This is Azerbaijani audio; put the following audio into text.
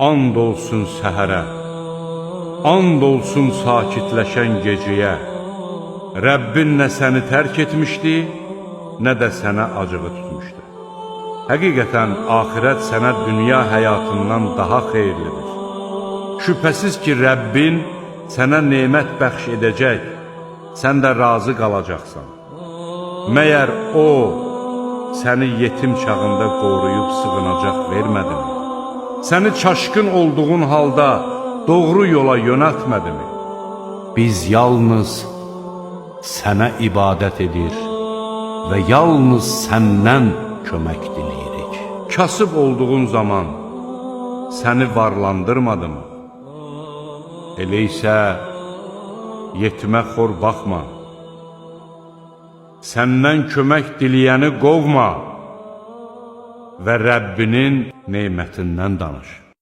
And olsun səhərə, and olsun sakitləşən gecəyə. Rəbbin nə səni tərk etmişdi, nə də sənə acığı tutmuşdu. Həqiqətən, axirət sənə dünya həyatından daha xeyirlidir. Şübhəsiz ki, Rəbbin sənə nemət bəxş edəcək, sən də razı qalacaqsan. Məyər O, səni yetim çağında qoruyub sığınacaq vermədimi? Səni çaşqın olduğun halda doğru yola yönəltmədimi? Biz yalnız sənə ibadət edir və yalnız səndən kömək diləyirik. Kasıb olduğun zaman səni varlandırmadımı? Elə isə yetimə xor baxma, səndən kömək diləyəni qovma və Rəbbinin nemətindən danış.